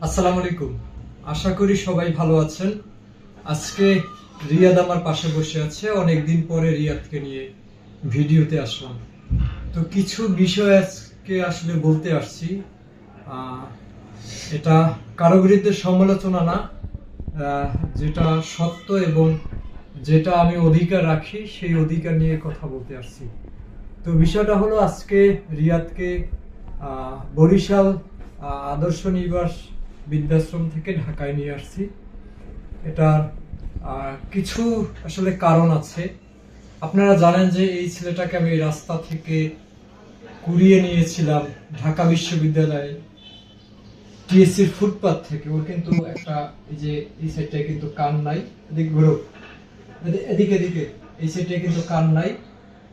আসসালামু আলাইকুম। আশা করি সবাই ভালো আছেন। আজকে রিয়াদ আমার পাশে বসে আছে। অনেকদিন পরে রিয়াদকে নিয়ে ভিডিওতে আসলাম। তো কিছু বিষয় আজকে আসলে বলতে আসছি। আহ, এটা কারো বিরুদ্ধে সমালোচনা না, আহ, যেটা সত্য এবং যেটা আমি অধিকার রাখি সেই অধিকার নিয়ে কথা বলতে আসছি। তো বিষয়টা হলো আজকে রিয়াদকে বরিশাল আদর্শ নিবাস বৃদ্ধাশ্রম থেকে ঢাকায় নিয়ে আসছি। এটার কিছু আসলে কারণ আছে। আপনারা জানেন যে এই ছেলেটাকে আমি রাস্তা থেকে কুড়িয়ে নিয়েছিলাম ঢাকা বিশ্ববিদ্যালয়ে টিএসসির ফুটপাত থেকে। ওর কিন্তু একটা এই যে এই সাইডটায় কিন্তু কান নাই, এদিকে ঘুরো, এদিকে এদিকে এই সাইডটায় কিন্তু কান নাই,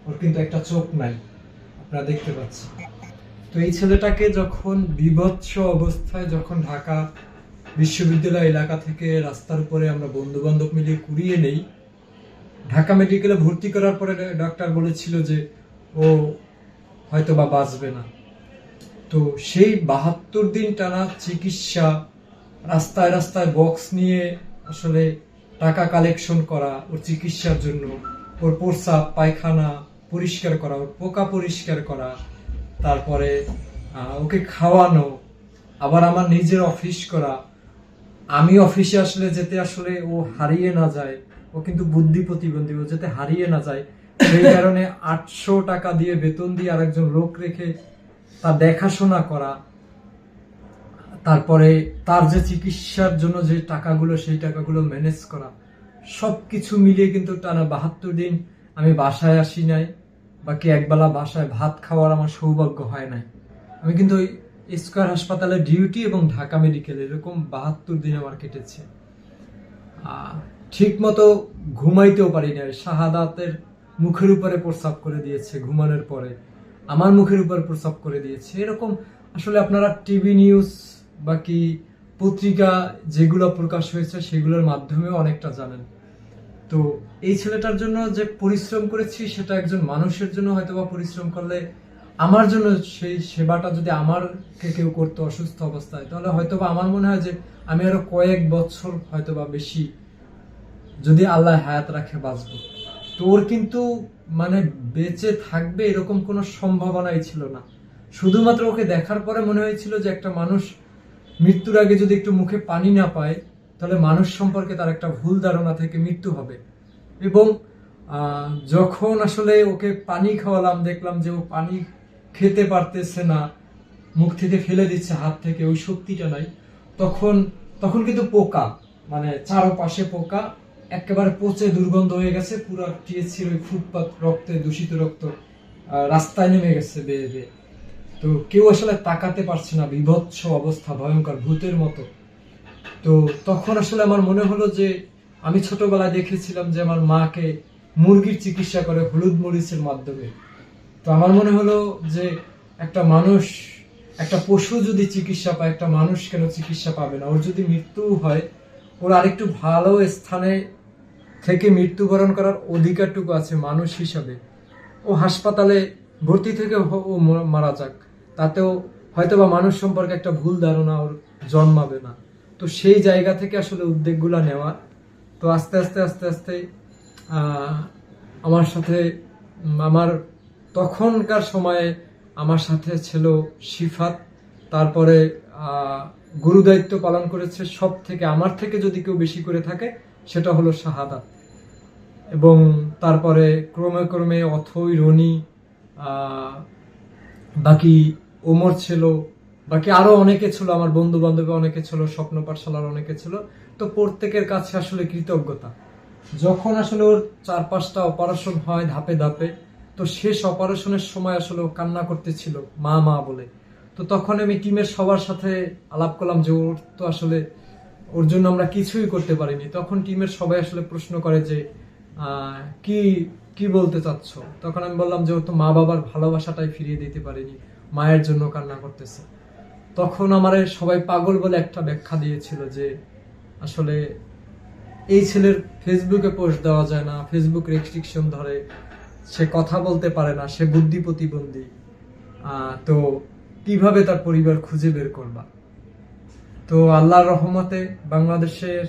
ওর কিন্তু একটা চোখ নাই, আপনারা দেখতে পাচ্ছেন। তো এই ছেলেটাকে যখন বিভৎস অবস্থায় যখন ঢাকা বিশ্ববিদ্যালয় এলাকা থেকে রাস্তার উপরে আমরা বন্ধু বান্ধব মিলে কুড়িয়ে নেই, ঢাকা মেডিকেলে ভর্তি করার পরে ডাক্তার বলেছিল যে ও হয়তো বা বাঁচবে না। তো সেই ৭২ দিন টানা চিকিৎসা, রাস্তায় রাস্তায় বক্স নিয়ে আসলে টাকা কালেকশন করা ওর চিকিৎসার জন্য, ওর প্রস্রাব পায়খানা পরিষ্কার করা, ওর পোকা পরিষ্কার করা, তারপরে ওকে খাওয়ানো, আবার আমার নিজের অফিস করা, আমি অফিসে আসলে যেতে আসলে ও হারিয়ে না যায়। ও কিন্তু বুদ্ধি প্রতিবন্ধী, ও যাতে হারিয়ে না যায় সেই কারণে ৮০০ টাকা দিয়ে বেতন দিয়ে আরেকজন লোক রেখে তার দেখাশোনা করা, তারপরে তার যে চিকিৎসার জন্য যে টাকাগুলো সেই টাকাগুলো ম্যানেজ করা, সবকিছু মিলিয়ে কিন্তু টানা ৭২ দিন আমি বাসায় আসি নাই, বাকি একবেলা বাসায় ভাত খাওয়ার আমার সৌভাগ্য হয় নাই। আমি কিন্তু ওই স্কয়ার হাসপাতালে ডিউটি এবং ঢাকা মেডিকেল এরকম ৭২ দিন আমার কেটেছে। ঠিক মতো ঘুমাইতেও পারি না। শাহাদাতের মুখের উপরে প্রস্রাব করে দিয়েছে ঘুমানোর পরে, আমার মুখের উপর প্রস্রাব করে দিয়েছে। এরকম আসলে আপনারা টিভি নিউজ বাকি পত্রিকা যেগুলো প্রকাশ হয়েছে সেগুলোর মাধ্যমেও অনেকটা জানেন। তো এই ছেলেটার জন্য যে পরিশ্রম করেছি সেটা একজন মানুষের জন্য হয়তোবা পরিশ্রম করলে, আমার জন্য সেই সেবাটা যদি আমারকে কেউ করতো অসুস্থ অবস্থায়, তাহলে হয়তোবা আমার মনে হয় যে আমি আরো কয়েক বছর হয়তোবা বেশি, যদি আল্লাহ হায়াত রাখে, বাঁচবো। তো ওর কিন্তু মানে বেঁচে থাকবে এরকম কোনো সম্ভাবনাই ছিল না। শুধুমাত্র ওকে দেখার পরে মনে হয়েছিল যে একটা মানুষ মৃত্যুর আগে যদি একটু মুখে পানি না পায় তাহলে মানুষ সম্পর্কে তার একটা ভুল ধারণা থেকে মৃত্যু হবে। এবং যখন আসলে ওকে পানি খাওয়ালাম, দেখলাম যে ও পানি খেতে পারতেছে না, মুখ থেকে ফেলে দিচ্ছে হাত থেকে, ওই শক্তিটা নাই। তখন তখন কিন্তু পোকা, মানে চারপাশে পোকা, একেবারে পচে দুর্গন্ধ হয়ে গেছে, পুরো টিএসসির ওই ফুটপাত রক্তে দূষিত রক্ত রাস্তায় নেমে গেছে বেয়ে বেয়ে। তো কেউ আসলে তাকাতে পারছে না, বিভৎস অবস্থা, ভয়ঙ্কর ভূতের মতো। তো তখন আসলে আমার মনে হলো যে আমি ছোটবেলায় দেখেছিলাম যে আমার মাকে মুরগির চিকিৎসা করে হলুদ মরিচের মাধ্যমে। তো আমার মনে হলো যে একটা মানুষ, একটা পশু যদি চিকিৎসা পায়, একটা মানুষ কেন চিকিৎসা পাবে না? ওর যদি মৃত্যু হয়, ওর আরেকটু ভালো স্থানে থেকে মৃত্যুবরণ করার অধিকারটুকু আছে মানুষ হিসাবে। ও হাসপাতালে ভর্তি থেকে ও মারা যাক, তাতেও হয়তোবা মানুষ সম্পর্কে একটা ভুল ধারণা ওর জন্মাবে না। তো সেই জায়গা থেকে আসলে উদ্যোগগুলো নেওয়া। তো আস্তে আস্তে আস্তে আস্তে আমার সাথে আমার তখনকার সময়ে আমার সাথে ছিল শিফাত, তারপরে গুরুদায়িত্ব পালন করেছে সব থেকে, আমার থেকে যদি কেউ বেশি করে থাকে সেটা হলো শাহাদাত। এবং তারপরে ক্রমে ক্রমে অথই, রনি, বাকি ওমর ছিল, বাকি আরো অনেকে ছিল, আমার বন্ধু বান্ধব অনেকে ছিল, স্বপ্ন পাঠশালার অনেকে ছিল। তো প্রত্যেকের কাছে আসলে কৃতজ্ঞতা। যখন আসলে ওর ৪-৫টা অপারেশন হয় ধাপে ধাপে, তো শেষ অপারেশনের সময় আসলে ও কান্না করতেছিল মা মা বলে। তো তখন আমি টিমের সবার সাথে আলাপ করলাম যে ওর তো আসলে, ওর জন্য আমরা কিছুই করতে পারিনি। তখন টিমের সবাই আসলে প্রশ্ন করে যে কি কি বলতে চাচ্ছ? তখন আমি বললাম যে ওর তো মা বাবার ভালোবাসাটাই ফিরিয়ে দিতে পারিনি, মায়ের জন্য কান্না করতেছে। তখন আমার সবাই পাগল বলে একটা ব্যাখ্যা দিয়েছিল যে আসলে এই ছেলের ফেসবুকে পোস্ট দেওয়া যায় না, ফেসবুক রেস্ট্রিকশন ধরে, সে কথা বলতে পারে না, সে বুদ্ধি প্রতিবন্ধী, তো কিভাবে তার পরিবার খুঁজে বের করবা? তো আল্লাহর রহমতে বাংলাদেশের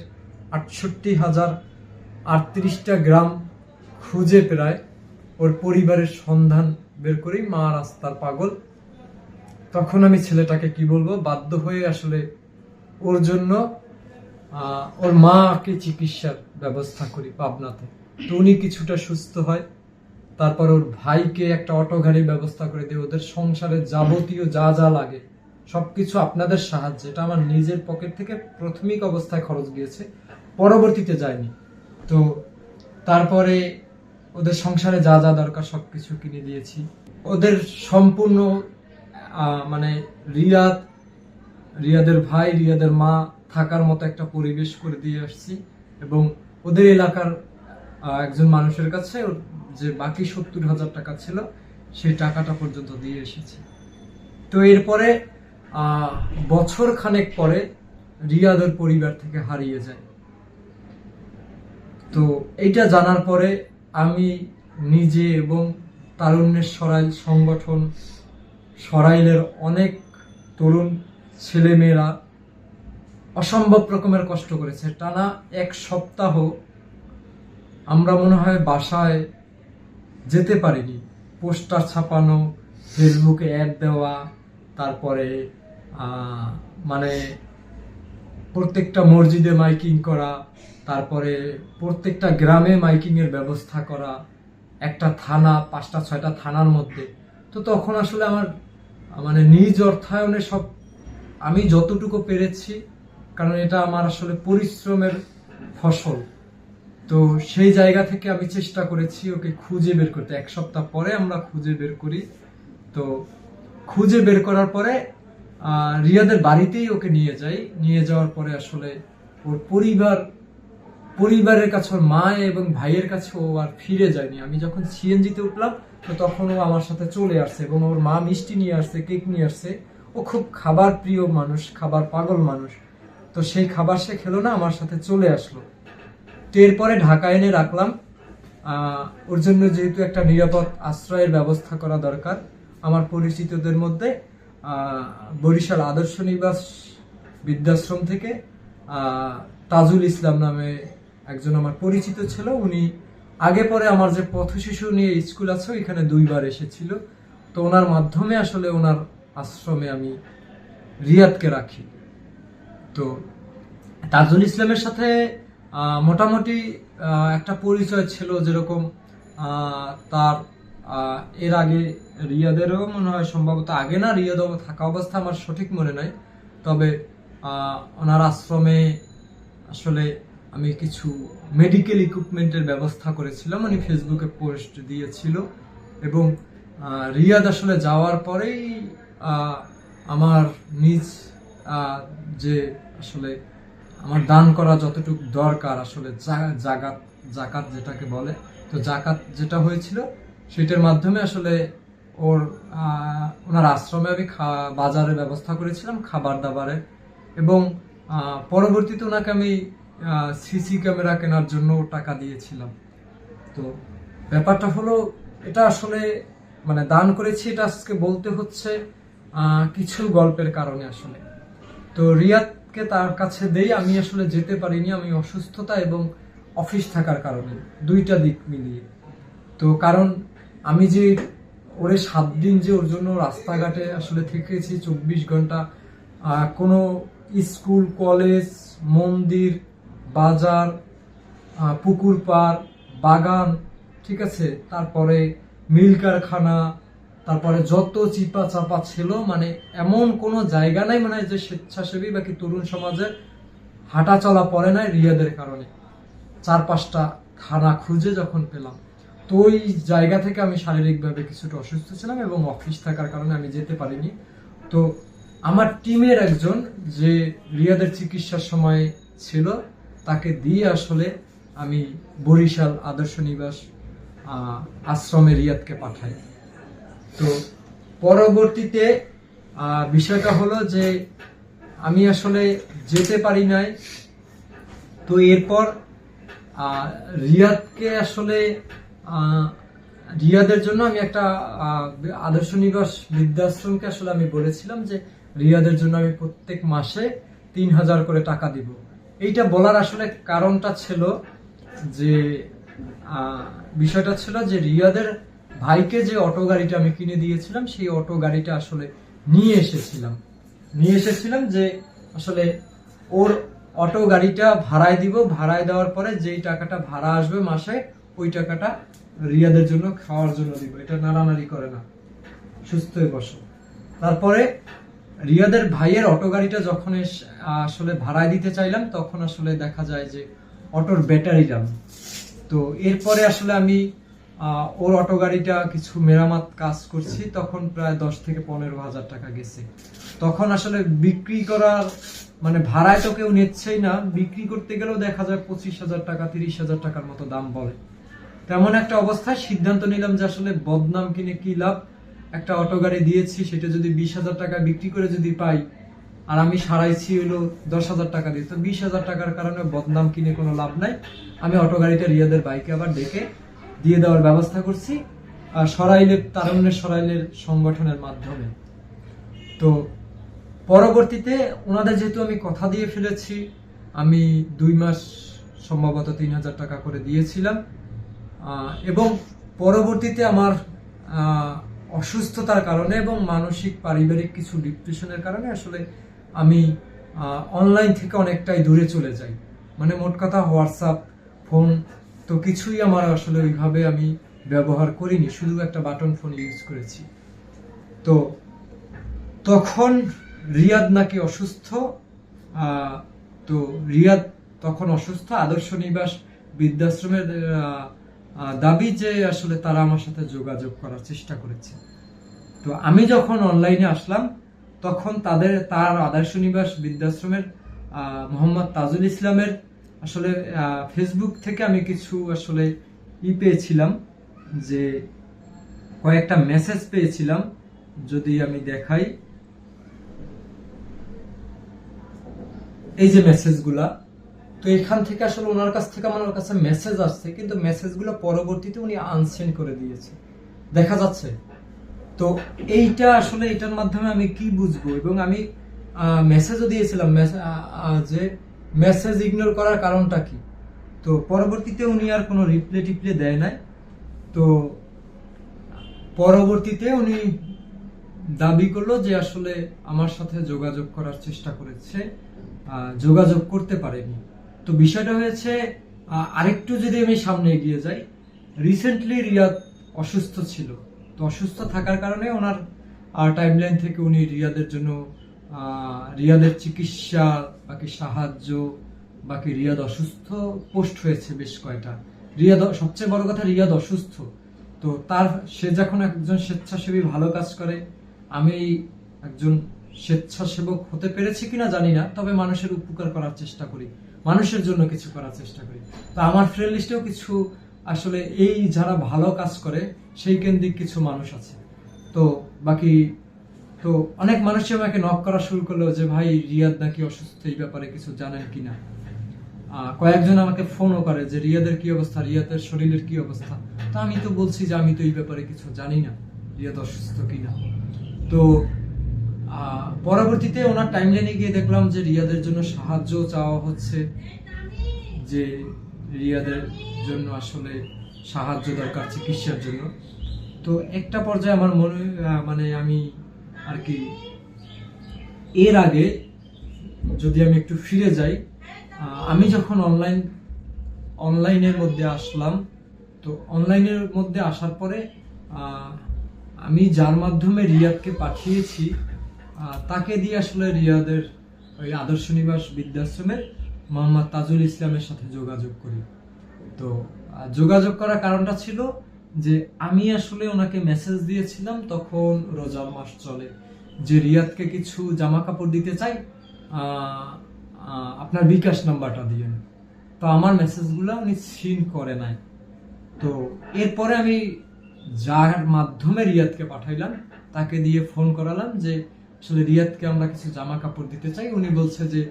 68,038টা গ্রাম খুঁজে প্রায় ওর পরিবারের সন্ধান বের করি। মা রাস্তার পাগল। তখন আমি ছেলেটাকে কি বলবো, বাধ্য হয়ে আসলে ওর জন্য ওর মাকে চিকিৎসার ব্যবস্থা করি পাবনাতে। তো উনি কিছুটা সুস্থ হয়। তারপর ওর ভাইকে একটা অটো গাড়ির ব্যবস্থা করে দিই। ওদের সংসারে যাবতীয় যা যা লাগে সবকিছু আপনাদের সাহায্যে, এটা আমার নিজের পকেট থেকে প্রাথমিক অবস্থায় খরচ গিয়েছে, পরবর্তীতে যায়নি। তো তারপরে ওদের সংসারে যা যা দরকার সবকিছু কিনে দিয়েছি। ওদের সম্পূর্ণ মানে রিয়াদের ভাই, রিয়াদের মা থাকার মতো একটা পরিবেশ করে দিয়ে আসছি, এবং ওদের এলাকার একজন মানুষের কাছে যে বাকি 70,000 টাকা ছিল সেই টাকাটা পর্যন্ত দিয়ে এসেছি। তো এরপরে বছর খানেক পরে রিয়াদের পরিবার থেকে হারিয়ে যায়। তো এইটা জানার পরে আমি নিজে এবং তারুণ্যের সরাইল সংগঠন, সরাইলের অনেক তরুণ ছেলেমেয়েরা অসম্ভব রকমের কষ্ট করেছে। টানা 1 সপ্তাহ আমরা মনে হয় বাসায় যেতে পারিনি। পোস্টার ছাপানো, ফেসবুকে অ্যাড দেওয়া, তারপরে মানে প্রত্যেকটা মসজিদে মাইকিং করা, তারপরে প্রত্যেকটা গ্রামে মাইকিং এর ব্যবস্থা করা, একটা থানা, 5টা 6টা থানার মধ্যে। তো তখন আসলে আমার মানে নিজ অর্থায়নে সব আমি যতটুকু পেরেছি, কারণ এটা আমার আসলে পরিশ্রমের ফসল। তো সেই জায়গা থেকে আমি চেষ্টা করেছি ওকে খুঁজে বের করতে। 1 সপ্তাহ পরে আমরা খুঁজে বের করি। তো খুঁজে বের করার পরে রিয়াদের বাড়িতেই ওকে নিয়ে যাই। নিয়ে যাওয়ার পরে আসলে ওর পরিবারের কাছে, ওর মা এবং ভাইয়ের কাছে ও আর ফিরে যায়নি। আমি যখন সিএনজিতে উঠলাম তো তখন ও আমার সাথে চলে আসছে, এবং ওর মা মিষ্টি নিয়ে আসছে, কেক নিয়ে আসছে। ও খুব খাবার প্রিয় মানুষ, খাবার পাগল মানুষ। তো সেই খাবার সে খেলো না, আমার সাথে চলে আসলো। তো এরপরে ঢাকা এনে রাখলাম। ওর জন্য যেহেতু একটা নিরাপদ আশ্রয়ের ব্যবস্থা করা দরকার, আমার পরিচিতদের মধ্যে বরিশাল আদর্শ নিবাস বৃদ্ধাশ্রম থেকে তাজুল ইসলাম নামে একজন আমার পরিচিত ছিল। উনি আগে পরে আমার যে পথ শিশু নিয়ে স্কুল আছে এখানে 2 বার এসেছিল। তো ওনার মাধ্যমে আসলে ওনার আশ্রমে আমি রিয়াদকে রাখি। তো তাজুল ইসলামের সাথে মোটামুটি একটা পরিচয় ছিল, যেরকম তার এর আগে রিয়াদেরও মনে হয় সম্ভবত আগে না, রিয়াদ থাকা অবস্থা আমার সঠিক মনে নাই। তবে ওনার আশ্রমে আসলে আমি কিছু মেডিকেল ইকুইপমেন্টের ব্যবস্থা করেছিলাম, উনি ফেসবুকে পোস্ট দিয়েছিল। এবং রিয়াদ আসলে যাওয়ার পরেই আমার নিজ যে আসলে আমার দান করা যতটুকু দরকার, আসলে জাকাত যেটাকে বলে, তো জাকাত যেটা হয়েছিল সেটার মাধ্যমে আসলে ওনার আশ্রমে আমি বাজারের ব্যবস্থা করেছিলাম, খাবার দাবারের। এবং পরবর্তীতে ওনাকে আমি সিসি ক্যামেরা কেনার জন্য টাকা দিয়েছিলাম। তো ব্যাপারটা হলো, এটা আসলে মানে দান করেছি, এটা আজকে বলতে হচ্ছে কিছু গল্পের কারণে আসলে। তো রিয়াদকে তার কাছে দেই। আমি আসলে যেতে পারিনি, আমি অসুস্থতা এবং অফিস থাকার কারণে, 2টা দিক মিলিয়ে। তো কারণ আমি যে ওরে 7 দিন যে ওর জন্য রাস্তাঘাটে আসলে থেকেছি 24 ঘন্টা, কোনো স্কুল, কলেজ, মন্দির, বাজার, পুকুর পাড়, বাগান, ঠিক আছে, তারপরে মিল কারখানা, তারপরে যত চিপা চাপা ছিল, মানে এমন কোনো জায়গা নাই মানে যে স্বেচ্ছাসেবী বাকি তরুণ সমাজের হাঁটা চলা পড়ে নাই রিয়াদের কারণে। 4-5টা থানা খুঁজে যখন পেলাম, তো ওই জায়গা থেকে আমি শারীরিকভাবে কিছুটা অসুস্থ ছিলাম এবং অফিস থাকার কারণে আমি যেতে পারিনি। তো আমার টিমের একজন যে রিয়াদের চিকিৎসার সময় ছিল, তাকে দিয়ে আসলে আমি বরিশাল আদর্শ নিবাস আশ্রমে রিয়াদকে পাঠাই। তো পরবর্তীতে বিষয়টা হলো যে আমি আসলে যেতে পারি নাই। তো এরপর রিয়াদকে আসলে রিয়াদের জন্য আমি একটা আদর্শ নিবাস বৃদ্ধাশ্রমকে আসলে আমি বলেছিলাম যে রিয়াদের জন্য আমি প্রত্যেক মাসে 3,000 করে টাকা দিব। এইটা বলার আসলে কারণটা ছিল যে বিষয়টা ছিল যে রিয়াদের ভাইকে যে অটো গাড়িটা আমি কিনে দিয়েছিলাম, সেই অটো গাড়িটা আসলে নিয়ে এসেছিলাম যে আসলে ওর অটো গাড়িটা ভাড়ায় দিব, ভাড়ায় দেওয়ার পরে যেই টাকাটা ভাড়া আসবে মাসে, ওই টাকাটা রিয়াদের জন্য খাওয়ার জন্য দিব। এটা নাড়ানাড়ি করে না, সুস্থ হয়ে বসো। তারপরে রিয়াদের ভাইয়ের অটো গাড়িটা যখন আসলে ভাড়ায় দিতে চাইলাম, তখন আসলে দেখা যায় যে অটোর ব্যাটারি ডাউন। তো এরপরে আসলে আমি ওর অটো গাড়িটা কিছু মেরামত কাজ করছি, তখন প্রায় 10 থেকে 15,000 টাকা গেছে। তখন আসলে বিক্রি করার মানে ভাড়ায় তো কেউ নিচ্ছেই না, বিক্রি করতে গেলেও দেখা যায় 25,000 টাকা 30,000 টাকার মতো দাম বলে। তেমন একটা অবস্থায় সিদ্ধান্ত নিলাম যে আসলে বদনাম কিনে কি লাভ, একটা অটো গাড়ি দিয়েছি, সেটা যদি 20,000 টাকা বিক্রি করে যদি পাই, আর আমি সারাইছি হলো 10,000 টাকা দিয়ে, তো 20,000 টাকার কারণে বদনাম কিনে কোনো লাভ নাই। আমি অটো গাড়িটা রিয়াদের বাইকে আবার ডেকে দিয়ে দেওয়ার ব্যবস্থা করছি তারুণ্যের সরাইলের সংগঠনের মাধ্যমে। তো পরবর্তীতে ওনাদের যেহেতু আমি কথা দিয়ে ফেলেছি, আমি 2 মাস সম্ভবত 3,000 টাকা করে দিয়েছিলাম, এবং পরবর্তীতে আমার অসুস্থতার কারণে এবং মানসিক পারিবারিক কিছু ডিপ্রেশনের কারণে আসলে আমি অনলাইন থেকে অনেকটাই দূরে চলে যাই। মানে মোট কথা হোয়াটসঅ্যাপ, ফোন তো কিছুই আমার আসলে ওইভাবে আমি ব্যবহার করিনি, শুধু একটা বাটন ফোন ইউজ করেছি। তো তখন রিয়াদ নাকি অসুস্থ, তো রিয়াদ তখন অসুস্থ। আদর্শ নিবাস বৃদ্ধাশ্রমের দাবি যে আসলে তারা আমার সাথে যোগাযোগ করার চেষ্টা করেছে। তো আমি যখন অনলাইনে আসলাম, তখন তার আদর্শ নিবাস বৃদ্ধাশ্রমের মোহাম্মদ তাজুল ইসলামের আসলে ফেসবুক থেকে আমি কিছু আসলে পেয়েছিলাম, যে কয়েকটা মেসেজ পেয়েছিলাম। যদি আমি দেখাই, এই যে মেসেজগুলা, তো এখান থেকে আসলে ওনার কাছ থেকে আমার কাছে মেসেজ আসছে, কিন্তু মেসেজগুলো পরবর্তীতে উনি আনসেন্ড করে দিয়েছে, দেখা যাচ্ছে। তো এইটা আসলে এটার মাধ্যমে আমি কি বুঝবো, এবং আমি মেসেজও দিয়েছিলাম যে মেসেজ ইগনোর করার কারণটা কি। তো পরবর্তীতে উনি আর কোনো রিপ্লে টিপ্লে দেয় নাই। তো পরবর্তীতে উনি দাবি করলো যে আসলে আমার সাথে যোগাযোগ করার চেষ্টা করেছে, যোগাযোগ করতে পারেনি। তো বিষয়টা হয়েছে, আরেকটু যদি আমি সামনে এগিয়ে যাই, রিসেন্টলি রিয়াদ অসুস্থ ছিল। তো অসুস্থ থাকার কারণে ওনার টাইমলাইন থেকে উনি রিয়াদের জন্য রিয়াদের চিকিৎসা, বাকি সাহায্য, বাকি রিয়াদ অসুস্থ পোস্ট হয়েছে বেশ কয়টা। রিয়াদ, সবচেয়ে বড় কথা, রিয়াদ অসুস্থ। তো সে যখন একজন স্বেচ্ছাসেবী ভালো কাজ করে, আমি একজন স্বেচ্ছাসেবক হতে পেরেছি কিনা জানি না, তবে মানুষের উপকার করার চেষ্টা করি, মানুষের জন্য কিছু করার চেষ্টা করি। তো আমার ফ্রেন্ড লিস্টেও কিছু আসলে এই যারা ভালো কাজ করে সেই কেন্দ্রিক কিছু মানুষ আছে। তো বাকি তো অনেক মানুষই আমাকে নক করা শুরু করলো যে ভাই রিয়াদ নাকি অসুস্থ, এই ব্যাপারে কিছু জানেন কিনা। কয়েকজন আমাকে ফোনও করে যে রিয়াদের কি অবস্থা, রিয়াদের শরীরের কি অবস্থা। তো আমি তো বলছি যে আমি তো এই ব্যাপারে কিছু জানি না, রিয়াদ অসুস্থ কিনা। তো পরবর্তীতে ওনার টাইমলাইনে গিয়ে দেখলাম যে রিয়াদের জন্য সাহায্য চাওয়া হচ্ছে, যে রিয়াদের জন্য আসলে সাহায্য দরকার চিকিৎসার জন্য। তো একটা পর্যায়ে আমার মানে আমি আর কি, এর আগে যদি আমি একটু ফিরে যাই, আমি যখন অনলাইনের মধ্যে আসলাম, তো অনলাইনের মধ্যে আসার পরে আমি যার মাধ্যমে রিয়াদকে পাঠিয়েছি, তাকে দিয়ে আসলে রিয়াদের ওই আদর্শ নিবাস বৃদ্ধাশ্রমের মোহাম্মদ তাজুল ইসলামের সাথে যোগাযোগ করি। তো যোগাযোগ করার কারণটা ছিল যে আমি আসলে ওনাকে মেসেজ দিয়েছিলাম, তখন রোজার মাস চলে, যে রিয়াদকে কিছু জামা কাপড় দিতে চাই, আপনার বিকাশ নাম্বারটা দিয়েন। তো আমার মেসেজগুলো উনি সিন করে নাই। তো এরপরে আমি যার মাধ্যমে রিয়াদকে পাঠাইলাম, তাকে দিয়ে ফোন করালাম যে আসলে রিয়াদকে আমরা কিছু জামা কাপড় দিতে চাই। উনি বলছে যে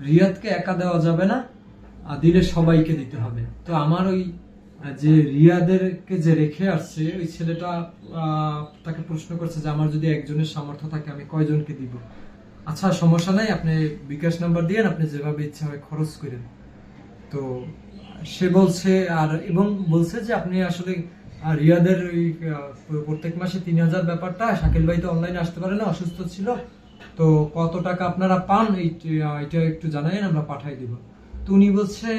রিয়াদকে একা দেওয়া যাবে না, দিলে সবাইকে দিতে হবে। তো আমার ওই যে রিয়াদেরকে যে রেখে আসছে ওই ছেলেটা তাকে প্রশ্ন করছে যে আমার যদি একজনের সামর্থ্য থাকে আমি কয়জনকে দিব। আচ্ছা সমস্যা নাই, আপনি বিকাশ নাম্বার দিয়েন, আপনি যেভাবে ইচ্ছা হয় খরচ করেন। তো সে বলছে আর এবং বলছে যে আপনি আসলে রিয়াদের ওই প্রত্যেক মাসে 3,000 ব্যাপারটা, শাকিল ভাই তো অনলাইনে আসতে পারে না, অসুস্থ ছিল, তো কত টাকা আপনারা পান এটা একটু জানাইন, আমরা পাঠাই দিব। তো উনি বলছে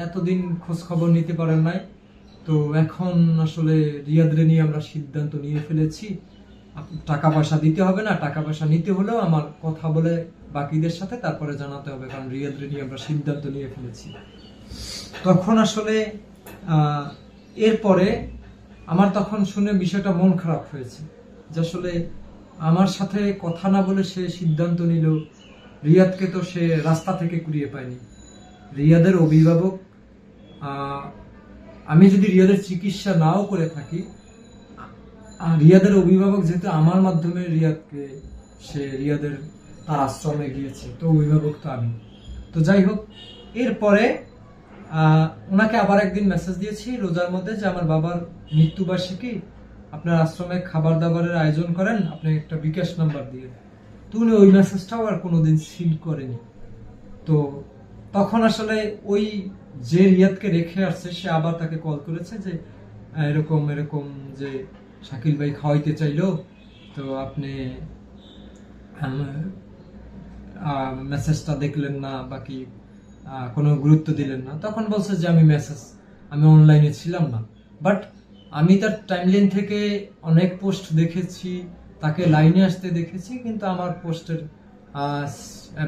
এতদিন খোঁজ খবর নিতে পারেন নাই, তো এখন আসলে রিয়াদরে নিয়ে আমরা সিদ্ধান্ত নিয়ে ফেলেছি, টাকা পয়সা দিতে হবে না, টাকা পয়সা নিতে হলেও আমার কথা বলে বাকিদের সাথে তারপরে জানাতে হবে, কারণ রিয়াদরে নিয়ে আমরা সিদ্ধান্ত নিয়ে ফেলেছি। তখন আসলে এরপরে আমার তখন শুনে বিষয়টা মন খারাপ হয়েছে, যে আসলে আমার সাথে কথা না বলে সে সিদ্ধান্ত নিল। রিয়াদকে তো সে রাস্তা থেকে কুড়িয়ে পায়নি, রিয়াদের অভিভাবক, আমি যদি রিয়াদের চিকিৎসা নাও করে থাকি, রিয়াদের অভিভাবক যেহেতু আমার মাধ্যমে রিয়াদকে, সে রিয়াদের তার আশ্রমে গিয়েছে, তো অভিভাবক তো আমি। তো যাই হোক, এরপরে ওনাকে আবার একদিন মেসেজ দিয়েছি রোজার মধ্যে, যে আমার বাবার মৃত্যুবার্ষিকী, আপনার আশ্রমে খাবার দাবারের আয়োজন করেন, আপনি একটা বিকাশ নাম্বার দিয়ে। তো উনি ওই মেসেজটাও আর কোনোদিন সিল করেনি। তো তখন আসলে ওই যে রিয়াদকে রেখে আসছে, সে আবার তাকে কল করেছে যে এরকম এরকম, যে শাকিল ভাই খাওয়াইতে চাইলো, তো আপনি মেসেজটা দেখলেন না, বাকি কোনো গুরুত্ব দিলেন না। তখন বলছে যে আমি অনলাইনে ছিলাম না, বাট আমি তার টাইমলাইন থেকে অনেক পোস্ট দেখেছি, তাকে লাইনে আসতে দেখেছি, কিন্তু আমার পোস্টের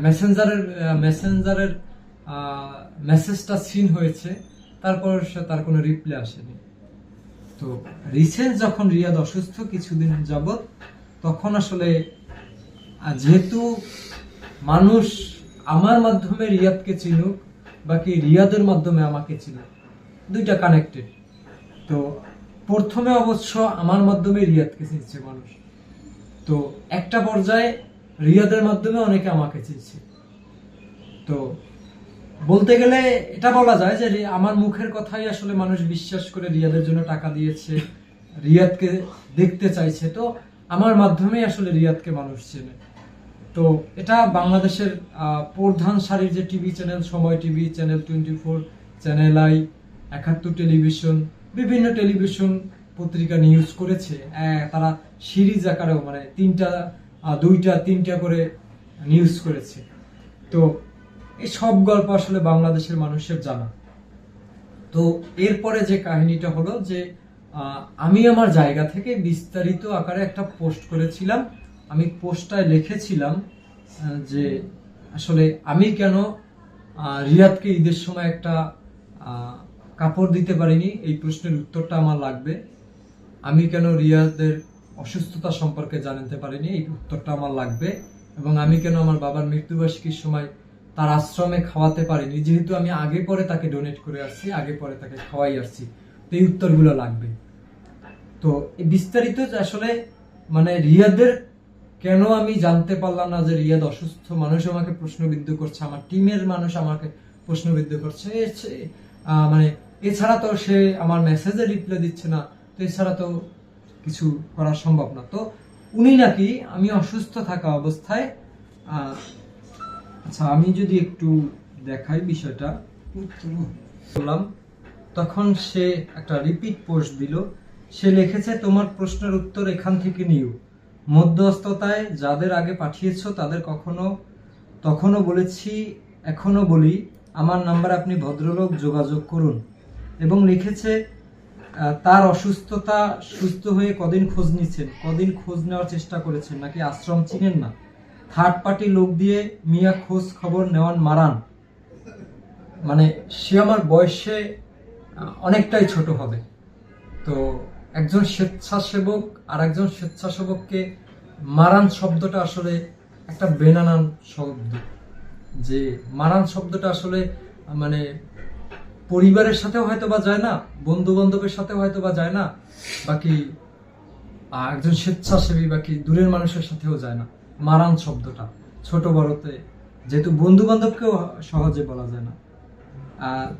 মেসেঞ্জারের মেসেজটা সিন হয়েছে, তারপর তার কোনো রিপ্লাই আসেনি। তো রিসেন্ট যখন রিয়াদ অসুস্থ কিছুদিন যাবত, তখন আসলে যেহেতু মানুষ আমার মাধ্যমে রিয়াদকে চিনুক, বাকি রিয়াদের মাধ্যমে আমাকে চিনুক, দুইটা কানেক্টেড। তো প্রথমে অবশ্য আমার মাধ্যমে রিয়াদকে চিনছে মানুষ, তো একটা পর্যায়ে রিয়াদের মাধ্যমে অনেকে আমাকে চিনছে। তো বলতে গেলে এটা বলা যায় যে আমার মুখের কথাই আসলে মানুষ বিশ্বাস করে রিয়াদের জন্য টাকা দিয়েছে, রিয়াদকে দেখতে চাইছে, তো আমার মাধ্যমে আসলে রিয়াদকে মানুষ চেনে। তো এটা বাংলাদেশের প্রধান সারির যে টিভি চ্যানেল, সময় TV, channel 24, channel I, 71 television, বিভিন্ন টেলিভিশন পত্রিকা নিউজ করেছে, তারা সিরিজ আকারেও, মানে দুইটা তিনটা করে নিউজ করেছে। তো এই সব গল্প আসলে বাংলাদেশের মানুষের জানা। তো এরপরে যে কাহিনীটা হলো যে আমি আমার জায়গা থেকে বিস্তারিত আকারে একটা পোস্ট করেছিলাম। আমি পোস্টটায় লিখেছিলাম যে আসলে আমি কেন রিয়াদকে ঈদের সময় একটা কাপড় দিতে পারিনি, এই প্রশ্নের উত্তরটা আমার লাগবে। আমি কেন রিয়াদের অসুস্থতা সম্পর্কে জানতে পারিনি, এই উত্তরটা আমার লাগবে। এবং আমি কেন আমার বাবার মৃত্যুবার্ষিকীর সময় তার আশ্রমে খাওয়াতে পারিনি, যেহেতু আমি আগে পরে তাকে ডোনেট করে আসছি, আগে পরে তাকে খাওয়াই আসছি, তো এই উত্তরগুলো লাগবে। তো এই বিস্তারিত আসলে মানে রিয়াদের কেন আমি জানতে পারলাম না যে রিয়াদ অসুস্থ, মানুষ আমাকে প্রশ্নবিদ্ধ করছে, আমার টিমের মানুষ আমাকে প্রশ্নবিদ্ধ করছে, মানে এছাড়া তো সে আমার মেসেজে রিপ্লাই দিচ্ছে না, তো এছাড়া তো কিছু করা সম্ভব না। তো উনি নাকি আমি অসুস্থ থাকা অবস্থায়, আচ্ছা আমি যদি একটু দেখাই বিষয়টা বললাম, তখন সে একটা রিপিট পোস্ট দিল। সে লিখেছে, তোমার প্রশ্নের উত্তর এখান থেকে নিও, মধ্যস্থতায় যাদের আগে পাঠিয়েছো তাদের তখনও বলেছি, এখনো বলি, আমার নাম্বার আপনি ভদ্রলোক যোগাযোগ করুন। এবং লিখেছে তার অসুস্থতা, সুস্থ হয়ে কদিন খোঁজ নিচ্ছেন, কদিন খোঁজ নেওয়ার চেষ্টা করেছেন, নাকি আশ্রম চিনেন না, থার্ড পার্টি লোক দিয়ে মিয়া খোঁজ খবর নেওয়ান মারান। মানে সে আমার বয়সে অনেকটাই ছোট হবে। তো একজন স্বেচ্ছাসেবক আর একজন স্বেচ্ছাসেবককে মারান শব্দটা আসলে একটা বেনানান শব্দ। যে মারান শব্দটা আসলে মানে পরিবারের সাথেও হয়তো বা যায় না, বন্ধু বান্ধবের সাথেও হয়তো বা যায় না, বাকি একজন স্বেচ্ছাসেবী বাকি দূরের মানুষের সাথেও যায় না। মারান শব্দটা ছোট বড়তে, যেহেতু বন্ধু বান্ধবকেও সহজে বলা যায় না।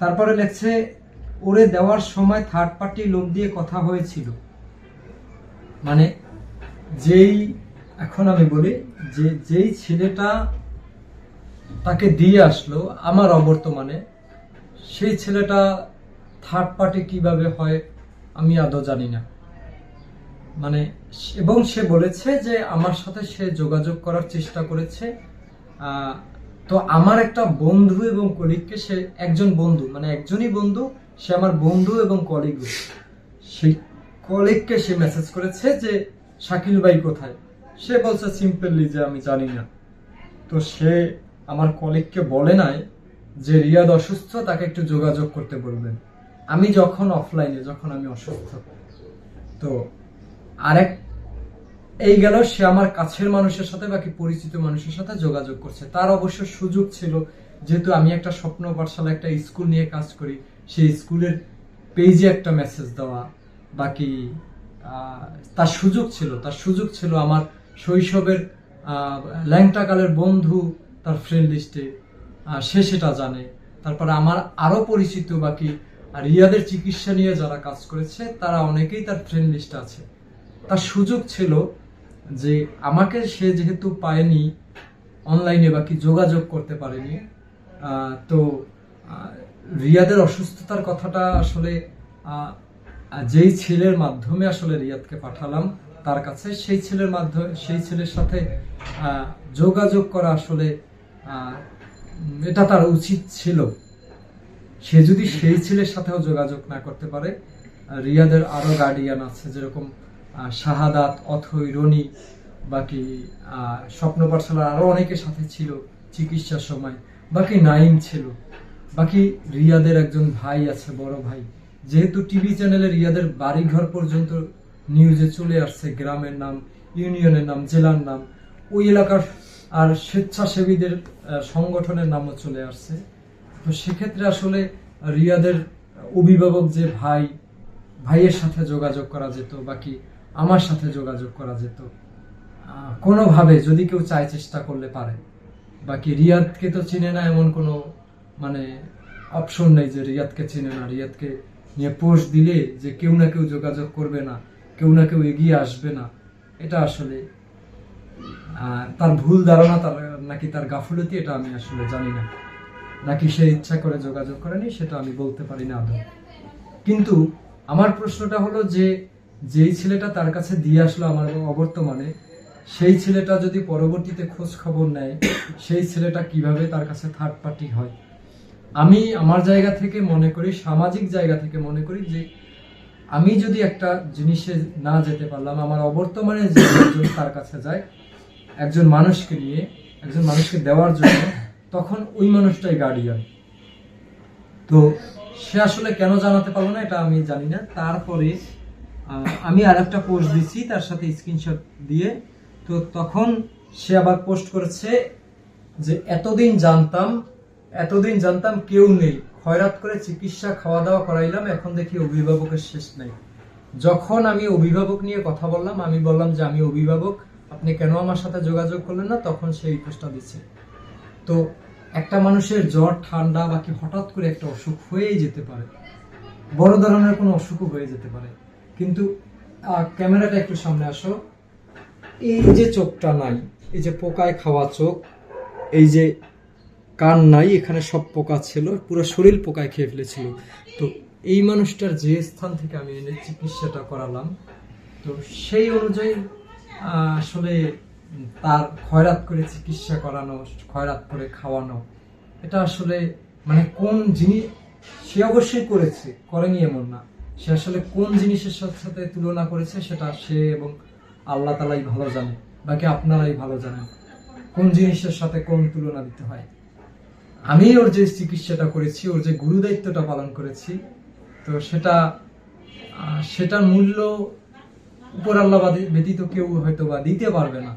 তারপরে লেখছে, ওরে দেওয়ার সময় থার্ড পার্টি লোক দিয়ে কথা হয়েছিল। মানে যেই এখন আমি বলি যে যেই ছেলেটা তাকে দিয়ে আসলো আমার অবর্তমানে, সেই ছেলেটা থার্ড পার্টি কিভাবে হয় আমি আদৌ জানি না। মানে এবং সে বলেছে যে আমার সাথে সে যোগাযোগ করার চেষ্টা করেছে। তো আমার একটা বন্ধু এবং কলিগকে, সে একজন বন্ধু, মানে একজনই বন্ধু, সে আমার বন্ধু এবং কলিগ, সেই কলিগকে সে মেসেজ করেছে যে শাকিল ভাই কোথায়। সে বলছে সিম্পলি যে আমি জানি না। তো সে আমার কলিগকে বলে নাই যে রিয়াদ অসুস্থ, তাকে একটু যোগাযোগ করতে বলবেন। আমি যখন অফলাইনে, যখন আমি অসুস্থ, তো আরেক এই গেল সে আমার কাছের মানুষের সাথে বাকি পরিচিত মানুষের সাথে যোগাযোগ করছে। তার অবশ্য সুযোগ ছিল, যেহেতু আমি একটা স্বপ্ন পাঠশালা, একটা স্কুল নিয়ে কাজ করি, সেই স্কুলের পেজে একটা মেসেজ দেওয়া, বাকি তার সুযোগ ছিল আমার শৈশবের ল্যাংটাকালের বন্ধু তার ফ্রেন্ড লিস্টে, সে সেটা জানে। তারপরে আমার আরো পরিচিত বাকি রিয়াদের চিকিৎসা নিয়ে যারা কাজ করেছে তারা অনেকেই তার ফ্রেন্ড লিস্টে আছে। তার সুযোগ ছিল যে আমাকে সে যেহেতু পায়নি অনলাইনে বাকি যোগাযোগ করতে পারেনি, তো রিয়াদের অসুস্থতার কথাটা আসলে যেই ছেলের মাধ্যমে আসলে রিয়াদকে পাঠালাম তার কাছে, সেই ছেলের সাথে যোগাযোগ করা আসলে এটা তার উচিত ছিল। সে যদি সেই ছেলের সাথেও যোগাযোগ না করতে পারে, রিয়াদের আরো গার্ডিয়ান আছে, যেরকম শাহাদাত, অথৈ, রনি, বাকি স্বপ্ন পাঠশালার আরো অনেকের সাথে ছিল চিকিৎসার সময়, বাকি নাইম ছিল, বাকি রিয়াদের একজন ভাই আছে, বড় ভাই। যেহেতু টিভি চ্যানেলে রিয়াদের বাড়িঘর পর্যন্ত নিউজে চলে আসছে, গ্রামের নাম, ইউনিয়নের নাম, জেলার নাম, ওই এলাকার আর স্বেচ্ছাসেবীদের সংগঠনের নামও চলে আসছে। তো সেক্ষেত্রে আসলে রিয়াদের অভিভাবক যে ভাইয়ের সাথে যোগাযোগ করা যেত, বাকি আমার সাথে যোগাযোগ করা যেত কোনোভাবে, যদি কেউ চায় চেষ্টা করলে পারে। বাকি রিয়াদকে তো চিনে না এমন কোনো মানে অপশন নেই যে রিয়াদকে চিনে না, রিয়াদকে নিয়ে পোস্ট দিলে যে কেউ না কেউ যোগাযোগ করবে না, কেউ না কেউ এগিয়ে আসবে না। এটা আসলে তার ভুল ধারণা, তার নাকি তার গাফুলতি, এটা আমি আসলে জানি না। নাকি সে ইচ্ছা করে যোগাযোগ করেনি, সেটা আমি বলতে পারি না আদৌ। কিন্তু আমার প্রশ্নটা হলো যে যেই ছেলেটা তার কাছে দিয়ে আসলো আমার অবর্তমানে, সেই ছেলেটা যদি পরবর্তীতে খোঁজ খবর নেয়, সেই ছেলেটা কিভাবে তার কাছে থার্ড পার্টি হয়? আমি আমার জায়গা থেকে মনে করি, সামাজিক জায়গা থেকে মনে করি যে আমি যদি একটা জিনিসে না যেতে পারলাম, আমার অবর্তমানে যে একজন তার কাছে যায় একজন মানুষকে নিয়ে, একজন মানুষকে দেওয়ার জন্য, তখন ওই মানুষটাই গার্ডিয়ান। তো সে আসলে কেন জানাতে পারলো না এটা আমি জানি না। তারপরে আমি আর একটা পোস্ট দিছি তার সাথে স্ক্রিনশট দিয়ে, তো তখন সে আবার পোস্ট করেছে যে এতদিন জানতাম কেউ নেই, খয়রাত করে চিকিৎসা খাওয়া দাওয়া করাইলাম, এখন দেখি অভিভাবকের শেষ নেই। যখন আমি অভিভাবক নিয়ে কথা বললাম, আমি বললাম যে আমি অভিভাবক, আপনি কেন আমার সাথে যোগাযোগ করলেন না, তখন সে এই পোস্টটা দিচ্ছে। তো একটা মানুষের জ্বর, ঠান্ডা বাকি হঠাৎ করে একটা অসুখ হয়েই যেতে পারে, বড় ধরনের কোনো অসুখও হয়ে যেতে পারে। কিন্তু ক্যামেরাটা একটু সামনে আসো, এই যে চোখটা নাই, এই যে পোকায় খাওয়া চোখ, এই যে কান নাই, এখানে সব পোকা ছিল, পুরো শরীর পোকায় খেয়ে ফেলেছিল। তো এই মানুষটার যে স্থান থেকে আমি এনে চিকিৎসাটা করালাম, তো সেই অনুযায়ী আসলে তার খয়রাত করে চিকিৎসা করানো, খয়রাত করে খাওয়ানো, এটা আসলে মানে কোন জিনিস, সে অবশ্যই করেনি এমন না, সে আসলে কোন জিনিসের সাথে তুলনা করেছে সেটা সে এবং আল্লাহ তাআলাই ভালো জানে, বাকি আপনারাই ভালো জানেন কোন জিনিসের সাথে কোন তুলনা দিতে হয়। আমি ওর যে চিকিৎসাটা করেছি, ওর যে গুরু দায়িত্বটা পালন করেছি, তো সেটার মূল্য উপর আল্লাহ ব্যতীত কেউ হয়তো বা দিতে পারবে না।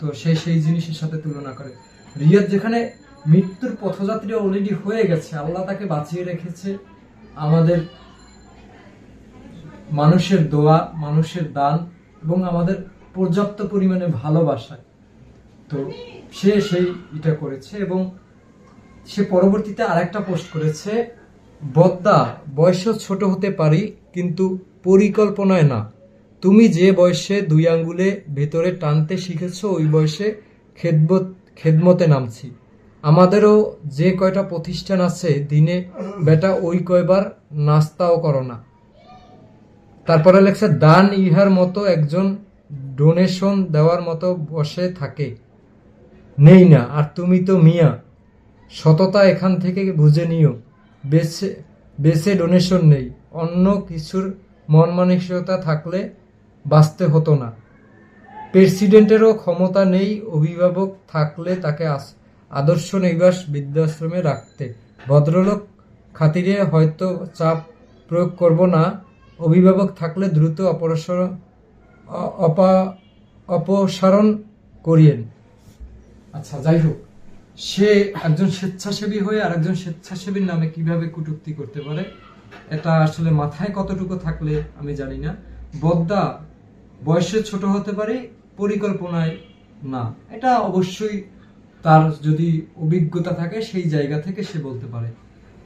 তো সেই জিনিসের সাথে তুলনা করে রিয়াদ যেখানে মৃত্যুর পথযাত্রী অলরেডি হয়ে গেছে, আল্লাহ তাকে বাঁচিয়ে রেখেছে আমাদের মানুষের দোয়া, মানুষের দান এবং আমাদের পর্যাপ্ত পরিমাণে ভালোবাসায়। তো সেই এটা করেছে এবং সে পরবর্তীতে আরেকটা পোস্ট করেছে, বদ্দা বয়সেও ছোট হতে পারি কিন্তু পরিকল্পনায় না, তুমি যে বয়সে 2 আঙ্গুলে ভেতরে টানতে শিখেছো ওই বয়সে খেদমতে নামছি। আমাদেরও যে কয়টা প্রতিষ্ঠান আছে দিনে বেটা ওই কয়বার নাস্তাও করো না। তারপরে লেখছে দান ইহার মতো একজন ডোনেশন দেওয়ার মতো বসে থাকে নেই না। আর তুমি তো মিয়া, সততা এখান থেকে বুঝে নিও। বেছে বেছে ডোনেশন নেই, অন্য কিছুর মন মানসিকতা থাকলে বাঁচতে হতো না। প্রেসিডেন্টেরও ক্ষমতা নেই অভিভাবক থাকলে তাকে আদর্শ নিবাস বৃদ্ধাশ্রমে রাখতে। ভদ্রলোক খাতিরে হয়তো চাপ প্রয়োগ করব না, অভিভাবক থাকলে দ্রুত অপসারণ করিয়েন। আচ্ছা, যাই হোক, সে একজন স্বেচ্ছাসেবী হয়ে আর একজন স্বেচ্ছাসেবীর নামে কিভাবে কটূক্তি করতে পারে এটা আসলে মাথায় কতটুকু থাকলে আমি জানি না। বদ্দা বয়সে ছোট হতে পারে, পরিকল্পনায় না। এটা অবশ্যই তার যদি অভিজ্ঞতা থাকে সেই জায়গা থেকে সে বলতে পারে।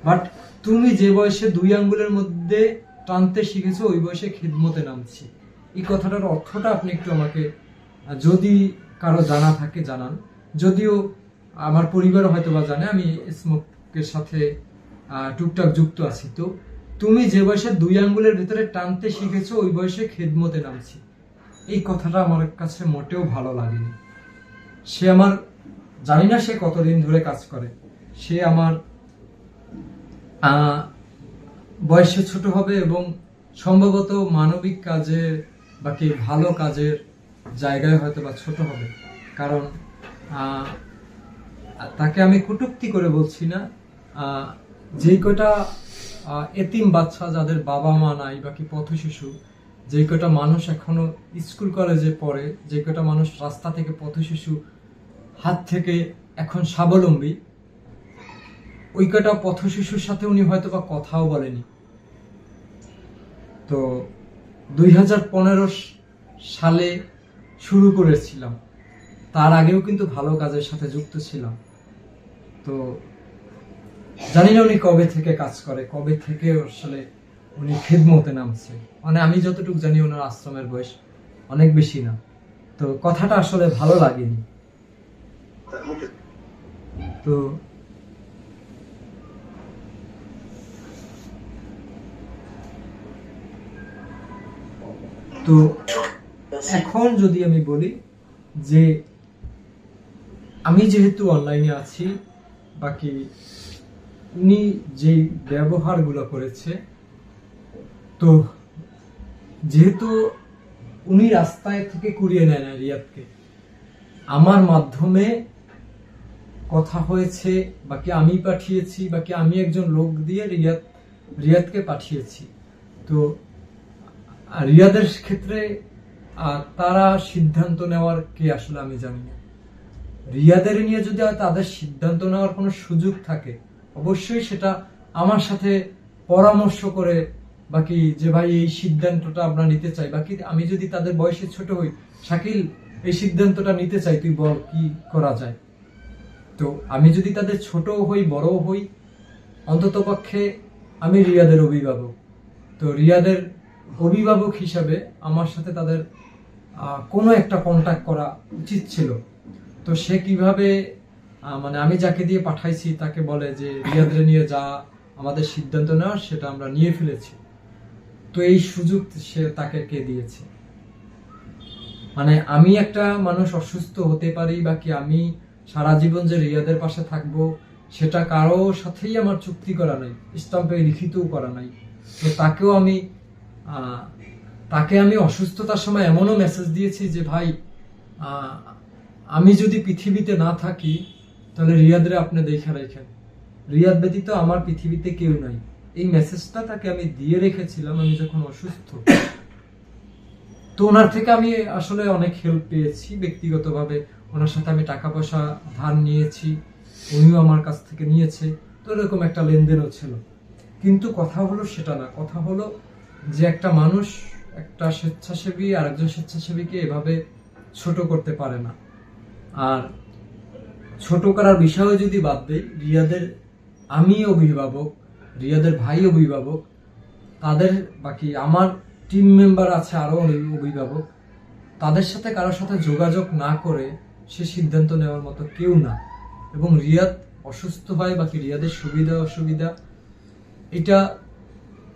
বাট তুমি যে বয়সে 2 আঙ্গুলের মধ্যে টানতে শিখেছো ওই বয়সে খিদমতে নামছি, এই কথাটার অর্থটা আপনি একটু আমাকে যদি কারো জানা থাকে জানান। যদিও আমার পরিবার হয়তো বা জানে আমি স্মোকের সাথে টুকটাক যুক্ত আছি। তো তুমি যে বয়সে 2 আঙ্গুলের ভিতরে টানতে শিখেছো ওই বয়সে খেদমতে নামছি, এই কথাটা আমার কাছে মোটেও ভালো লাগেনি। সে আমার, জানি না সে কতদিন ধরে কাজ করে, সে আমার বয়সে ছোট হবে এবং সম্ভবত মানবিক কাজে বাকি ভালো কাজের জায়গায় হয়তো বা ছোট হবে। কারণ তাকে আমি কটূক্তি করে বলছি না। যেই কটা এতিম বাচ্চা যাদের বাবা মা নাই বাকি পথ শিশু, যে কটা মানুষ এখনো স্কুল কলেজে পড়ে, যে কটা মানুষ রাস্তা থেকে পথ শিশু হাত থেকে এখন স্বাবলম্বী, ওই কটা পথ শিশুর সাথে উনি হয়তো বা কথাও বলেনি। তো 2015 সালে শুরু করেছিলাম, তার আগেও কিন্তু ভালো কাজের সাথে যুক্ত ছিলাম। তো জানি না উনি কবে থেকে কাজ করে, কবে থেকে আসলে উনি খিদমতে নামছে। মানে আমি যতটুকু জানি ওনার আশ্রমের বয়স অনেক বেশি না। তো কথাটা আসলে ভালো লাগেনি। তো তো এখন যদি আমি বলি যে আমি যেহেতু অনলাইনে আছি, বাকি উনি যে ব্যবহারগুলো করেছে, তো যেহেতু উনি রাস্তায় থেকে কুড়িয়ে নেয় না রিয়াদকে, আমার মাধ্যমে কথা হয়েছে, বাকি আমি পাঠিয়েছি, বাকি আমি একজন লোক দিয়ে রিয়াদকে পাঠিয়েছি। তো রিয়াদের ক্ষেত্রে তারা সিদ্ধান্ত নেওয়ার কে আসলে আমি জানি না। রিয়াদের নিয়ে যদি তাদের সিদ্ধান্ত নেওয়ার কোনো সুযোগ থাকে অবশ্যই সেটা আমার সাথে পরামর্শ করে, বাকি যে ভাই এই সিদ্ধান্তটা আমরা নিতে চাই, বাকি আমি যদি তাদের বয়সে ছোট হই, শাকিল এই সিদ্ধান্তটা নিতে চাই, তুই বল কি করা যায়। তো আমি যদি তাদের ছোট হই বড় হই, অন্তত পক্ষে আমি রিয়াদের অভিভাবক। তো রিয়াদের অভিভাবক হিসাবে আমার সাথে তাদের কোনো একটা কন্ট্যাক্ট করা উচিত ছিল। তো সে কিভাবে মানে আমি যাকে দিয়ে পাঠাইছি তাকে বলে যে রিয়াদের নিয়ে যা আমাদের সিদ্ধান্ত নেওয়ার সেটা আমরা নিয়ে ফেলেছি। তো এই সুযোগ সে তাকে কে দিয়েছে? মানে আমি একটা মানুষ অসুস্থ হতে পারি, বাকি আমি সারা জীবন যে রিয়াদের পাশে থাকবো সেটা কারো সাথেই আমার চুক্তি করা নাই, স্টাম্পে লিখিতও করা নাই। তো তাকে আমি অসুস্থতার সময় এমনও মেসেজ দিয়েছি যে ভাই আমি যদি পৃথিবীতে না থাকি তাহলে রিয়াদরে আপনি দেখে রাখেন, রিয়াদ ব্যতীত আমার পৃথিবীতে কেউ নাই। এই মেসেজটা তাকে আমি দিয়ে রেখেছিলাম আমি যখন অসুস্থ। তো ওনার থেকে আমি আসলে অনেক হেল্প পেয়েছি ব্যক্তিগতভাবে। ওনার সাথে আমি টাকা পয়সা ধার নিয়েছি, উনিও আমার কাছ থেকে নিয়েছে। তো এরকম একটা লেনদেনও ছিল। কিন্তু কথা হলো সেটা না, কথা হলো যে একটা মানুষ একটা স্বেচ্ছাসেবী আর একজন স্বেচ্ছাসেবীকে এভাবে ছোট করতে পারে না। আর ছোট করার বিষয়ে যদি বাদ দেই, রিয়াদের আমি অভিভাবক, রিয়াদের ভাই অভিভাবক, তাদের বাকি আমার টিম মেম্বার আছে, আরো অভিভাবক, তাদের সাথে কারোর সাথে যোগাযোগ না করে সে সিদ্ধান্ত নেওয়ার মতো কেউ না। এবং রিয়াদ অসুস্থ হয় বাকি রিয়াদের সুবিধা অসুবিধা এটা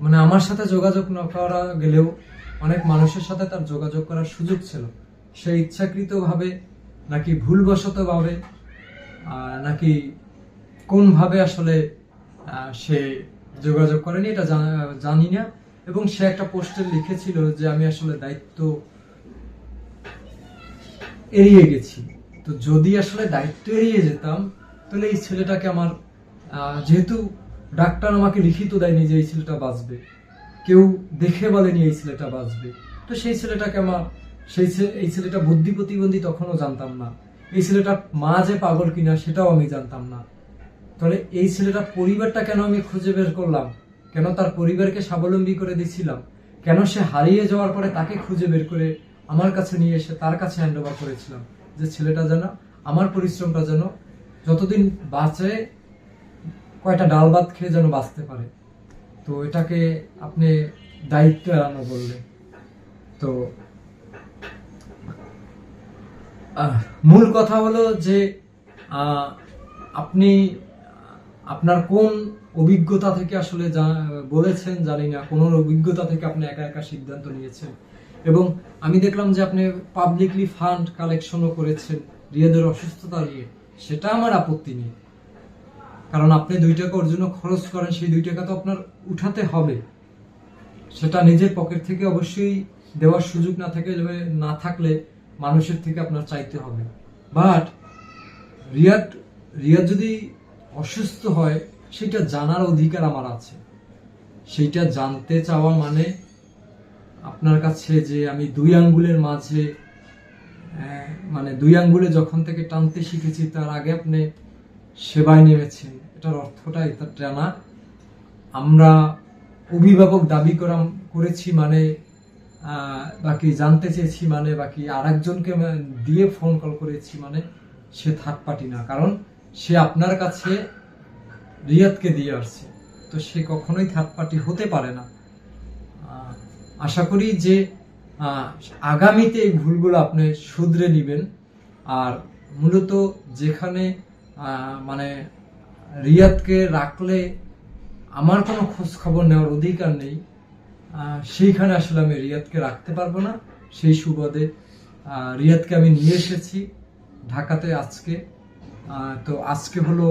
মানে আমার সাথে যোগাযোগ না করা গেলেও অনেক মানুষের সাথে তার যোগাযোগ করার সুযোগ ছিল। সে ইচ্ছাকৃতভাবে নাকি ভুলবশতভাবে নাকি কোনভাবে আসলে সে যোগাযোগ করেনি এটা জানি না। এবং সে একটা পোস্টে লিখেছিল যে আমি আসলে দায়িত্ব এড়িয়ে গেছি। তো যদি আসলে দায়িত্ব এড়িয়ে যেতাম তাহলে এই ছেলেটাকে আমার যেহেতু ডাক্তার আমাকে লিখিত দেয়নি যে এই ছেলেটা বাঁচবে, কেউ দেখে বলেনি এই ছেলেটা বাঁচবে, তো সেই ছেলেটাকে আমার এই ছেলেটা বুদ্ধি প্রতিবন্ধী তখনও জানতাম না, এই ছেলেটার মা যে পাগল কিনা সেটাও আমি জানতাম না। তাহলে এই ছেলেটার পরিবারটা কেন আমি খুঁজে বের করলাম, কেন তার পরিবারকে স্বাবলম্বী করে দিয়েছিলাম, কেন সে হারিয়ে যাওয়ার পরে তাকে খুঁজে বের করে আমার কাছে নিয়ে এসে তার কাছে হ্যান্ড ওভার করেছিলাম যে ছেলেটা যেন আমার পরিশ্রমটা যেন যতদিন বাঁচে কয়টা ডাল ভাত খেয়ে যেন বাঁচতে পারে। তো এটাকে আপনি দায়িত্ব এড়ানো বললেন। তো মূল কথা হলো যে আপনি আপনার কোন অভিজ্ঞতা থেকে আসলে বলেছেন জানি না, কোন অভিজ্ঞতা থেকে আপনি একা একা সিদ্ধান্ত নিয়েছেন। এবং আমি দেখলাম যে আপনি পাবলিকলি ফান্ড কালেকশনও করেছেন রিয়াদের অসুস্থতা নিয়ে, সেটা আমার আপত্তি নেই, কারণ আপনি 2 টাকা ওর জন্য খরচ করেন, সেই 2 টাকা তো আপনার উঠাতে হবে, সেটা নিজের পকেট থেকে অবশ্যই দেওয়ার সুযোগ না থাকলে মানুষের থেকে আপনার চাইতে হবে। বাট রিয়াদ যদি অসুস্থ হয় সেটা জানার অধিকার আমার আছে। সেইটা জানতে চাওয়া মানে আপনার কাছে যে আমি 2 আঙ্গুলের মাঝে মানে 2 আঙ্গুলে যখন থেকে টানতে শিখেছি তার আগে আপনি সেবায় নেমেছেন, এটার অর্থটা এটা না। আমরা অভিভাবক দাবি করেছি মানে বাকি জানতে চেয়েছি মানে বাকি আরেকজনকে দিয়ে ফোন কল করেছি মানে সে থার্ড পার্টি না, কারণ সে আপনার কাছে রিয়াদকে দিয়ে আসছে, তো সে কখনোই থার্ড পার্টি হতে পারে না। আশা করি যে আগামীতে এই ভুলগুলো আপনি শুধরে নেবেন। আর মূলত যেখানে মানে রিয়াদকে রাখলে আমার কোনো খোঁজ খবর নেওয়ার অধিকার নেই, সেইখানে আসলে আমি রিয়াদকে রাখতে পারবো না। সেই সুবাদে রিয়াদকে আমি নিয়ে এসেছি ঢাকাতে আজকে। তো আজকে হলো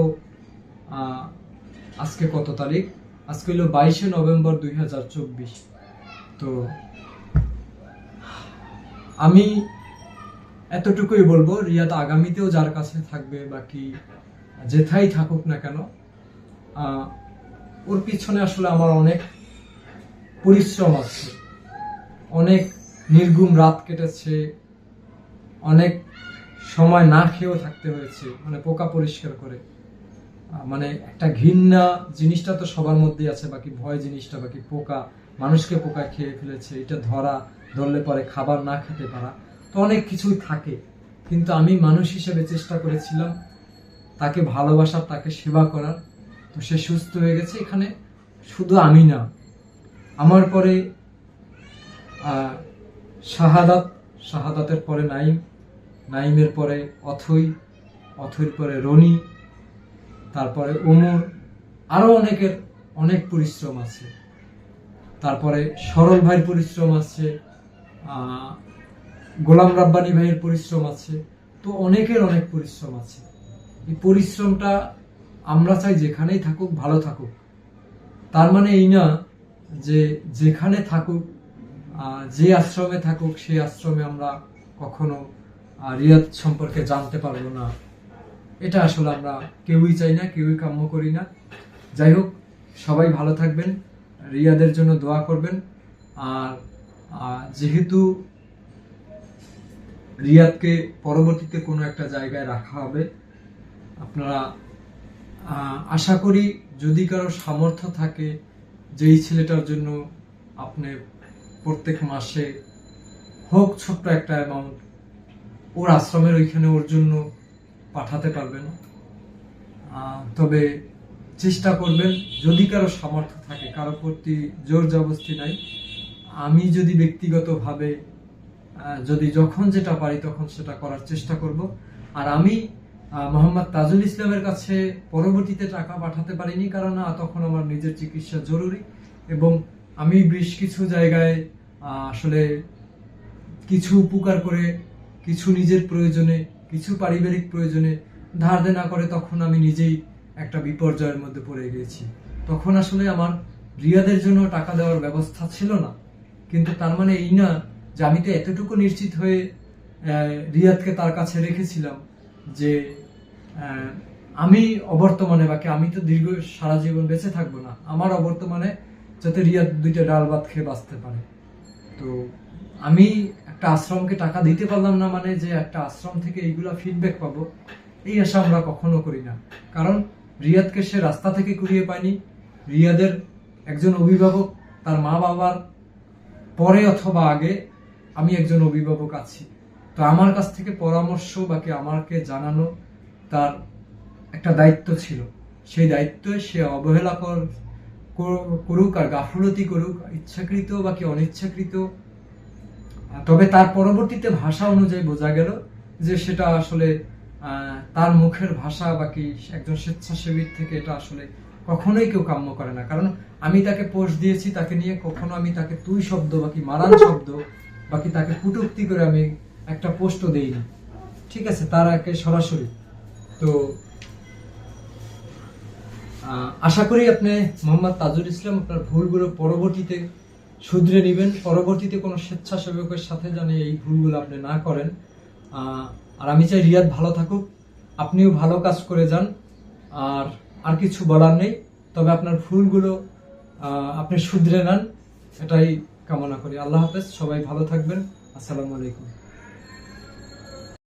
আজকে কত তারিখ, আজকে হলো 22শে নভেম্বর 2024। তো আমি এতটুকুই বলবো, রিয়াদ আগামীতেও যার কাছে থাকবে বাকি যেথাই থাকুক না কেন, ওর পিছনে আসলে আমার অনেক পরিশ্রম আছে, অনেক নির্ঘুম রাত কেটেছে, অনেক সময় না খেয়েও থাকতে হয়েছে, মানে পোকা পরিষ্কার করে। মানে একটা ঘৃণা জিনিসটা তো সবার মধ্যেই আছে, বাকি ভয় জিনিসটা, বাকি পোকা, মানুষকে পোকা খেয়ে ফেলেছে, এটা ধরলে পরে খাবার না খেতে পারা, তো অনেক কিছুই থাকে। কিন্তু আমি মানুষ হিসেবে চেষ্টা করেছিলাম তাকে ভালোবাসার, তাকে সেবা করার। তো সে সুস্থ হয়ে গেছে। এখানে শুধু আমি না, আমার পরে শাহাদাতের পরে নাইমের পরে অথৈর পরে রনি, তারপরে ওমর, আরো অনেকের অনেক পরিশ্রম আছে। তারপরে সরল ভাইয়ের পরিশ্রম আছে, গোলাম রাব্বানী ভাইয়ের পরিশ্রম আছে, তো অনেকের অনেক পরিশ্রম আছে। এই পরিশ্রমটা আমরা চাই যেখানেই থাকুক ভালো থাকুক। তার মানে এই না যে যেখানে থাকুক, যে আশ্রমে থাকুক সেই আশ্রমে আমরা কখনো রিয়াদ সম্পর্কে জানতে পারবো না, এটা আসলে আমরা কেউই চাই না, কেউই কাম্য করি না। যাই হোক, সবাই ভালো থাকবেন, রিয়াদের জন্য দোয়া করবেন। আর যেহেতু রিয়াদকে পরবর্তীতে কোনো একটা জায়গায় রাখা হবে, আপনারা আশা করি যদি কারো সামর্থ্য থাকে যে এই ছেলেটার জন্য আপনি প্রত্যেক মাসে হোক ছোট্ট একটা অ্যামাউন্ট ওর আশ্রমের ওইখানে ওর জন্য পাঠাতে পারবেন, তবে চেষ্টা করবেন যদি কারো সামর্থ্য থাকে, কারো প্রতি জোর জবরদস্তি নাই। আমি যদি ব্যক্তিগতভাবে যদি যখন যেটা পারি তখন সেটা করার চেষ্টা করব। আর আমি মোহাম্মদ তাজুল ইসলামের কাছে পরবর্তীতে টাকা পাঠাতে পারিনি, কারণ তখন আমার নিজের চিকিৎসা জরুরি এবং আমি বেশ কিছু জায়গায় আসলে কিছু উপকার করে, কিছু নিজের প্রয়োজনে, কিছু পারিবারিক প্রয়োজনে ধার দেনা করে তখন আমি নিজেই একটা বিপর্যয়ের মধ্যে পড়ে গিয়েছি। তখন আসলে আমার রিয়াদের জন্য টাকা দেওয়ার ব্যবস্থা ছিল না, কিন্তু তার মানে এই না যে আমি তো এতটুকু নিশ্চিত হয়ে রিয়াদকে তার কাছে রেখেছিলাম যে আমি অবর্তমানে বাকি আমি তো দীর্ঘ সারা জীবন বেঁচে থাকবো না, আমার অবর্তমানে যাতে রিয়াদ দুইটা ডাল ভাত খেয়ে বাঁচতে পারে। তো আমি একটা আশ্রমকে টাকা দিতে পারলাম না মানে যে একটা আশ্রম থেকে এইগুলা ফিডব্যাক পাবো, এই আশা আমরা কখনো করি না। কারণ রিয়াদকে সে রাস্তা থেকে কুড়িয়ে পায়নি। রিয়াদের একজন অভিভাবক, তার মা বাবার পরে অথবা আগে আমি একজন অভিভাবক আছি। তো আমার কাছ থেকে পরামর্শ বাকি আমাকে জানানো তার একটা দায়িত্ব ছিল। সেই দায়িত্বে সে অবহেলা করুক আর গাফলতি করুক, ইচ্ছাকৃত বাকি অনিচ্ছাকৃত, তবে তার পরবর্তীতে ভাষা অনুযায়ী বোঝা গেল যে সেটা আসলে তার মুখের ভাষা বাকি একজন স্বেচ্ছাসেবীর থেকে এটা আসলে কখনোই কেউ কাম্য করে না। কারণ আমি তাকে পোস্ট দিয়েছি, তাকে নিয়ে কখনো আমি তাকে তুই শব্দ বাকি মারান শব্দ বাকি তাকে কটূক্তি করে আমি একটা পোস্টও দেইনি, ঠিক আছে, তার একে সরাসরি। তো আশা করি আপনি মোহাম্মদ তাজুল ইসলাম আপনার ভুলগুলো পরবর্তীতে শুধরে নেবেন, পরবর্তীতে কোনো স্বেচ্ছাসেবকের সাথে জানি এই ভুলগুলো আপনি না করেন। আর আমি চাই রিয়াদ ভালো থাকুক, আপনিও ভালো কাজ করে যান। আর কিছু বলার নেই, তবে আপনার ভুলগুলো আপনি শুধরে নেন, এটাই কামনা করি। আল্লাহ হাফেজ, সবাই ভালো থাকবেন। আসসালামু আলাইকুম।